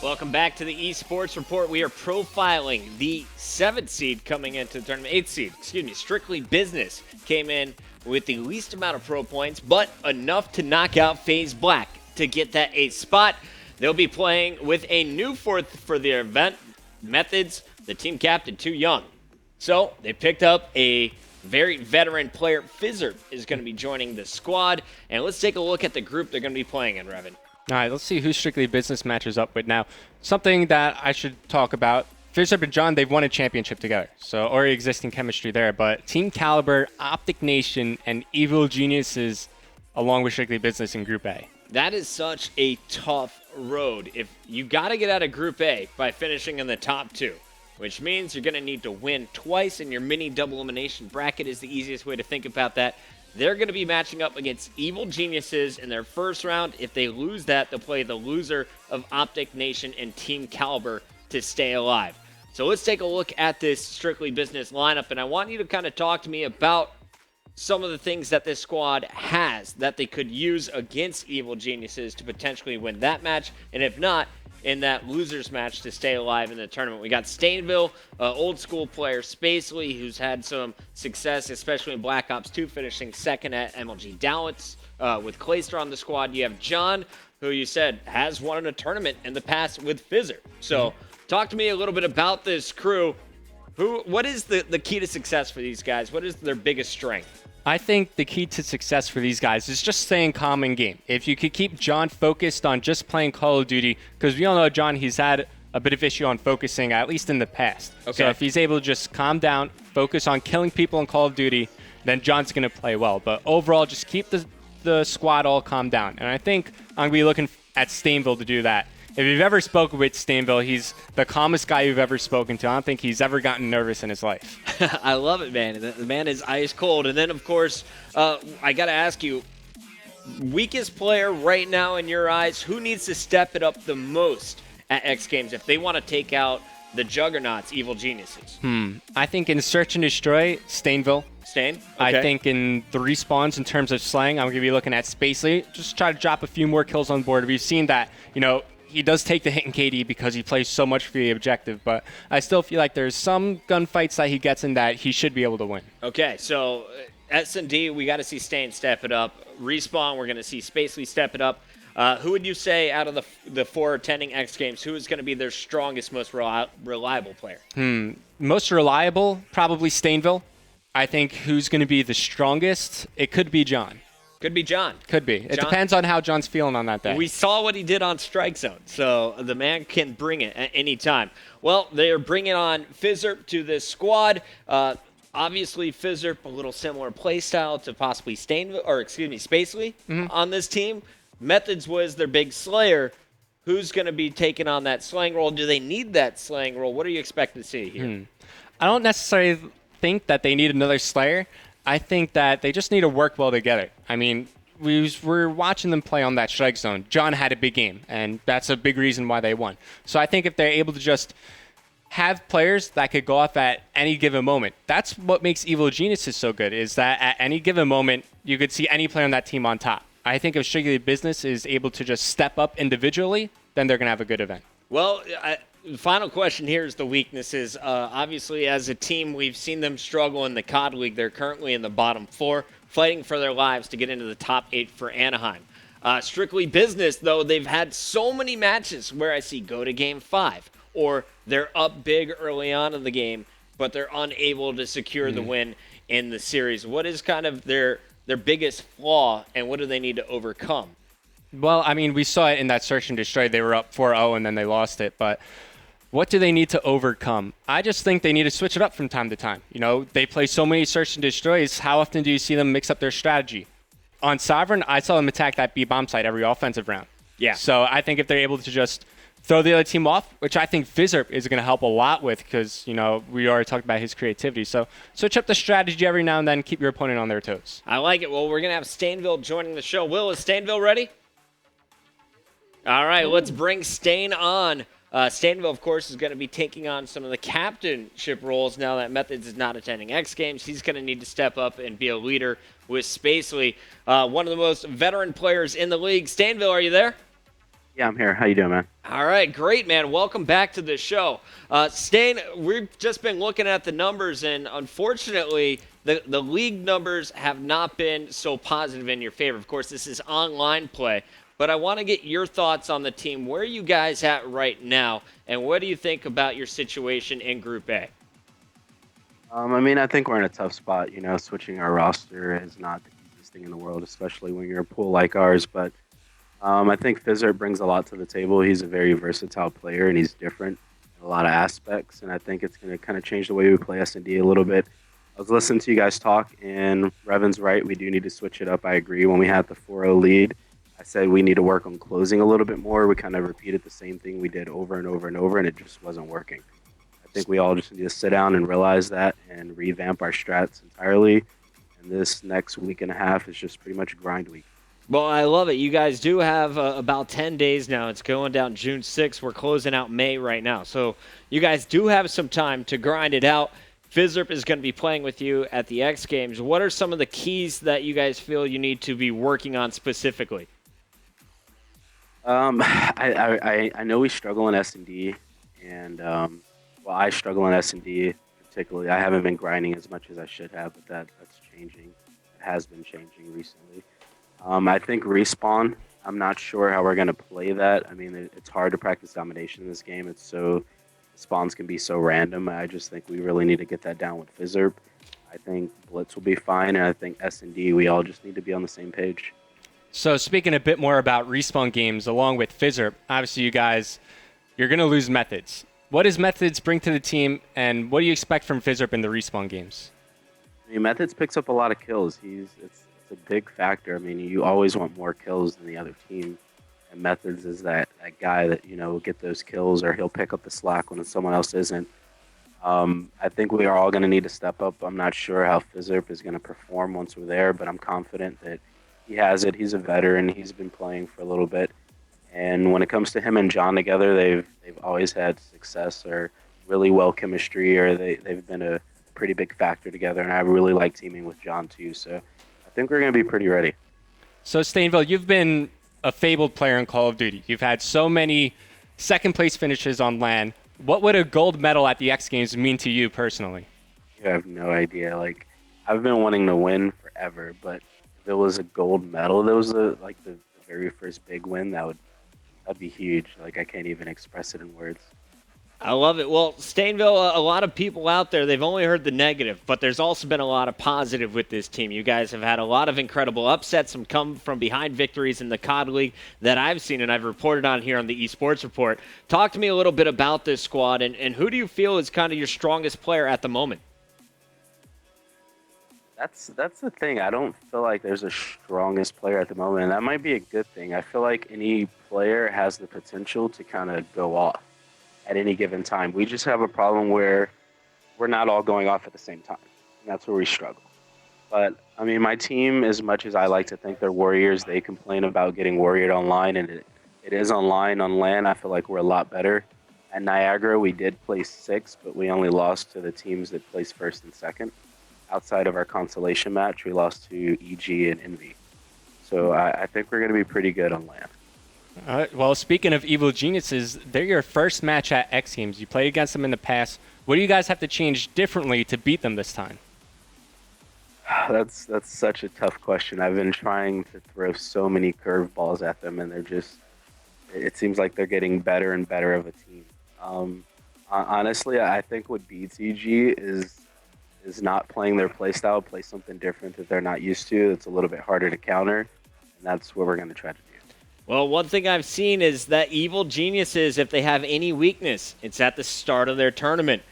Welcome back to the eSports Report. We are profiling the 7th seed coming into the tournament. 8th seed, Strictly Business came in with the least amount of pro points, but enough to knock out FaZe Black to get that 8th spot. They'll be playing with a new 4th for the event, Methods, the team captain, too young. So they picked up a very veteran player. Fizzard is going to be joining the squad. And let's take a look at the group they're going to be playing in, Revin. All right, let's see who Strictly Business matches up with now. Something that I should talk about. Fizzard and John, they've won a championship together, so already existing chemistry there. But Team Caliber, Optic Nation, and Evil Geniuses, along with Strictly Business in Group A. That is such a tough road. If you got to get out of Group A by finishing in the top 2, which means you're going to need to win twice in your mini double elimination bracket is the easiest way to think about that. They're going to be matching up against Evil Geniuses in their first round. If they lose that, they'll play the loser of Optic Nation and Team Caliber to stay alive. So let's take a look at this Strictly Business lineup, and I want you to kind of talk to me about some of the things that this squad has that they could use against Evil Geniuses to potentially win that match, and if not, in that losers match to stay alive in the tournament. We got Stainville, old school player Spacely, who's had some success, especially in Black Ops 2, finishing second at MLG Dallas. With Clayster on the squad, you have John, who you said has won a tournament in the past with Fizzard. So talk to me a little bit about this crew. What is the key to success for these guys? What is their biggest strength? I think the key to success for these guys is just staying calm in game. If you could keep John focused on just playing Call of Duty, because we all know John, he's had a bit of issue on focusing, at least in the past. Okay. So if he's able to just calm down, focus on killing people in Call of Duty, then John's going to play well. But overall, just keep the squad all calmed down. And I think I'm going to be looking at Stainville to do that. If you've ever spoken with Stainville, he's the calmest guy you've ever spoken to. I don't think he's ever gotten nervous in his life. I love it, man. The man is ice cold. And then, of course, I got to ask you, weakest player right now in your eyes, who needs to step it up the most at X Games if they want to take out the juggernauts, Evil Geniuses? I think in Search and Destroy, Stainville. Stain? Okay. I think in the respawns, in terms of slang, I'm going to be looking at Spacely. Just try to drop a few more kills on board. We've seen that, he does take the hit in KD because he plays so much for the objective, but I still feel like there's some gunfights that he gets in that he should be able to win. Okay, so S&D, we got to see Stain step it up. Respawn, we're going to see Spacely step it up. Who would you say out of the 4 attending X Games, who is going to be their strongest, most reliable player? Most reliable, probably Stainville. I think who's going to be the strongest, it could be John. Could be John. Could be. It depends on how John's feeling on that day. We saw what he did on Strike Zone, so the man can bring it at any time. Well, they are bringing on Fizzard to this squad. Obviously, Fizzard, a little similar play style to possibly Spacely on this team. Methods was their big slayer. Who's going to be taking on that slaying role? Do they need that slaying role? What are you expecting to see here? I don't necessarily think that they need another slayer. I think that they just need to work well together. I mean, we're watching them play on that strike zone. John had a big game, and that's a big reason why they won. So I think if they're able to just have players that could go off at any given moment, that's what makes Evil Geniuses so good, is that at any given moment, you could see any player on that team on top. I think if Strictly Business is able to just step up individually, then they're going to have a good event. Well, the final question here is the weaknesses. Obviously, as a team, we've seen them struggle in the COD League. They're currently in the bottom 4, fighting for their lives to get into the top 8 for Anaheim. Strictly Business, though, they've had so many matches where I see go to Game 5, or they're up big early on in the game, but they're unable to secure the win in the series. What is kind of their biggest flaw, and what do they need to overcome? Well, I mean, we saw it in that Search and Destroy. They were up 4-0, and then they lost it, but what do they need to overcome? I just think they need to switch it up from time to time. They play so many Search and Destroys. How often do you see them mix up their strategy? On Sovereign, I saw them attack that B-bomb site every offensive round. Yeah. So I think if they're able to just throw the other team off, which I think Fizzard is going to help a lot with because, we already talked about his creativity. So switch up the strategy every now and then, keep your opponent on their toes. I like it. Well, we're going to have Stainville joining the show. Will, is Stainville ready? All right, let's bring Stain on. Stainville, of course, is going to be taking on some of the captainship roles now that Methods is not attending X Games. He's going to need to step up and be a leader with Spacely, one of the most veteran players in the league. Stainville, are you there? Yeah, I'm here. How you doing, man? All right, great, man. Welcome back to the show. Stain, we've just been looking at the numbers, and unfortunately, the league numbers have not been so positive in your favor. Of course, this is online play, but I want to get your thoughts on the team. Where are you guys at right now, and what do you think about your situation in Group A? I think we're in a tough spot. Switching our roster is not the easiest thing in the world, especially when you're a pool like ours. But I think Fizzard brings a lot to the table. He's a very versatile player, and he's different in a lot of aspects. And I think it's going to kind of change the way we play S&D a little bit. I was listening to you guys talk, and Revan's right. We do need to switch it up. I agree. When we had the 4-0 lead, I said we need to work on closing a little bit more. We kind of repeated the same thing we did over and over and over, and it just wasn't working. I think we all just need to sit down and realize that and revamp our strats entirely. And this next week and a half is just pretty much grind week. Well, I love it. You guys do have about 10 days now. It's going down June 6th. We're closing out May right now. So you guys do have some time to grind it out. Fizzerp is going to be playing with you at the X Games. What are some of the keys that you guys feel you need to be working on specifically? I know we struggle in S&D, and I struggle in S&D particularly. I haven't been grinding as much as I should have, but that's changing. It has been changing recently. I think respawn. I'm not sure how we're gonna play that. I mean, it's hard to practice domination in this game. Spawns can be so random. I just think we really need to get that down with Fizzerp. I think Blitz will be fine, and I think S&D. We all just need to be on the same page. So speaking a bit more about respawn games along with Fizzerp, obviously you guys, you're going to lose Methods. What does Methods bring to the team, and what do you expect from Fizzerp in the respawn games? I mean, Methods picks up a lot of kills. It's a big factor. I mean, you always want more kills than the other team, and Methods is that guy that will get those kills, or he'll pick up the slack when someone else isn't. I think we are all going to need to step up. I'm not sure how Fizzerp is going to perform once we're there, but I'm confident that he has it. He's a veteran. He's been playing for a little bit. And when it comes to him and John together, they've always had success or really well chemistry, or they've been a pretty big factor together. And I really like teaming with John too. So I think we're going to be pretty ready. So Stainville, you've been a fabled player in Call of Duty. You've had so many second place finishes on LAN. What would a gold medal at the X Games mean to you personally? You have no idea. Like, I've been wanting to win forever, but if it was a gold medal, that was the very first big win, that'd be huge. Like, I can't even express it in words. I love it. Well, Stainville, a lot of people out there, they've only heard the negative, but there's also been a lot of positive with this team. You guys have had a lot of incredible upsets, some come from behind victories in the COD League that I've seen and I've reported on here on the eSports Report. Talk to me a little bit about this squad, and who do you feel is kind of your strongest player at the moment? That's the thing. I don't feel like there's a strongest player at the moment, and that might be a good thing. I feel like any player has the potential to kind of go off at any given time. We just have a problem where we're not all going off at the same time, and that's where we struggle. But I mean, my team, as much as I like to think they're warriors, they complain about getting warriored online, and it is online on LAN. I feel like we're a lot better. At Niagara, we did place 6th, but we only lost to the teams that placed 1st and 2nd. Outside of our consolation match, we lost to EG and Envy. So I think we're going to be pretty good on LAN. Well, speaking of Evil Geniuses, they're your first match at X Games. You played against them in the past. What do you guys have to change differently to beat them this time? That's such a tough question. I've been trying to throw so many curveballs at them, and it seems like they're getting better and better of a team. Honestly, I think what beats EG is not playing their playstyle, play something different that they're not used to. It's a little bit harder to counter, and that's what we're going to try to do. Well, one thing I've seen is that Evil Geniuses, if they have any weakness, it's at the start of their tournament.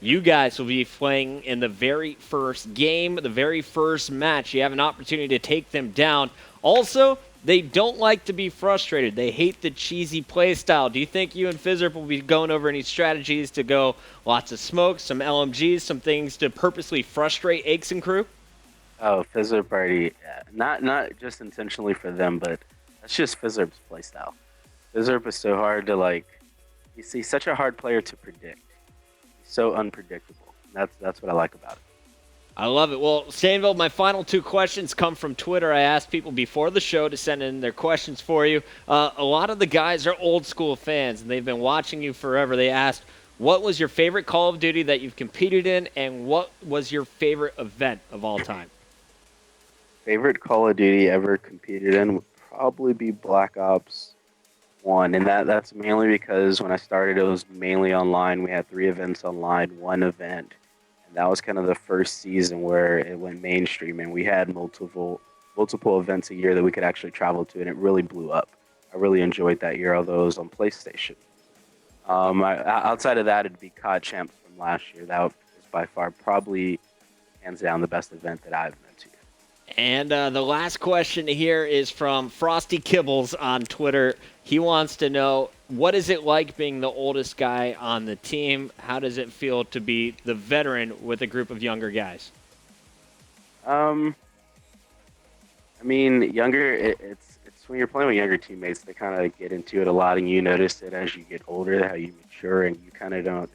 You guys will be playing in the very first game, the very first match. You have an opportunity to take them down. Also, they don't like to be frustrated. They hate the cheesy play style. Do you think you and Fizzerp will be going over any strategies to go lots of smoke, some LMGs, some things to purposely frustrate Aches and crew? Oh, Fizzerp already, not just intentionally for them, but that's just Fizzerp's play style. Fizzerp is so hard to he's such a hard player to predict. He's so unpredictable. That's what I like about it. I love it. Well, Stainville, my final two questions come from Twitter. I asked people before the show to send in their questions for you. A lot of the guys are old school fans, and they've been watching you forever. They asked, what was your favorite Call of Duty that you've competed in, and what was your favorite event of all time? Favorite Call of Duty ever competed in would probably be Black Ops 1, and that's mainly because when I started, it was mainly online. We had 3 events online, 1 event. That was kind of the first season where it went mainstream, and we had multiple events a year that we could actually travel to, and it really blew up. I really enjoyed that year, although it was on PlayStation. Outside of that, it'd be COD Champs from last year. That was by far probably hands down the best event that I've been to. And the last question here is from Frosty Kibbles on Twitter. He wants to know, what is it like being the oldest guy on the team? How does it feel to be the veteran with a group of younger guys? I mean, younger, it's when you're playing with younger teammates, they kind of get into it a lot, and you notice it as you get older, how you mature, and you kind of don't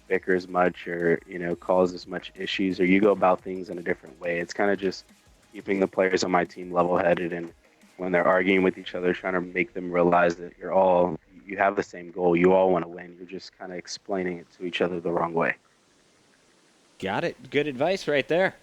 bicker as much or, cause as much issues, or you go about things in a different way. It's kind of just keeping the players on my team level-headed, and when they're arguing with each other, trying to make them realize that you have the same goal. You all want to win. You're just kind of explaining it to each other the wrong way. Got it. Good advice right there.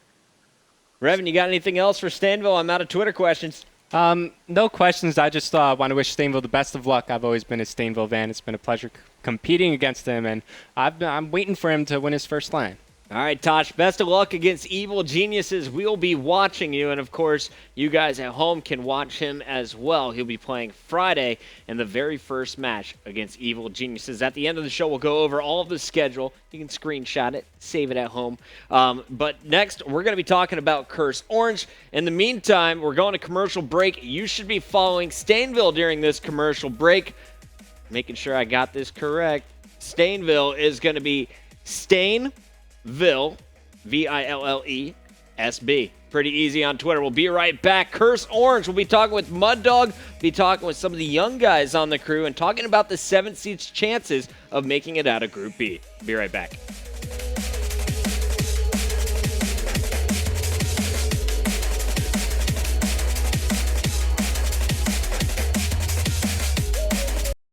Revan, you got anything else for Stainville? I'm out of Twitter questions. No questions. I just want to wish Stainville the best of luck. I've always been a Stainville fan. It's been a pleasure competing against him, and I'm waiting for him to win his first LAN. All right, Tosh, best of luck against Evil Geniuses. We'll be watching you, and of course, you guys at home can watch him as well. He'll be playing Friday in the very first match against Evil Geniuses. At the end of the show, we'll go over all of the schedule. You can screenshot it, save it at home. But next, we're going to be talking about Curse Orange. In the meantime, we're going to commercial break. You should be following Stainville during this commercial break. Making sure I got this correct. Stainville is going to be Stainville, VILLESB. Pretty easy on Twitter. We'll be right back. Curse Orange. We'll be talking with Mud Dog, be talking with some of the young guys on the crew, and talking about the 7th seed's chances of making it out of Group B. Be right back.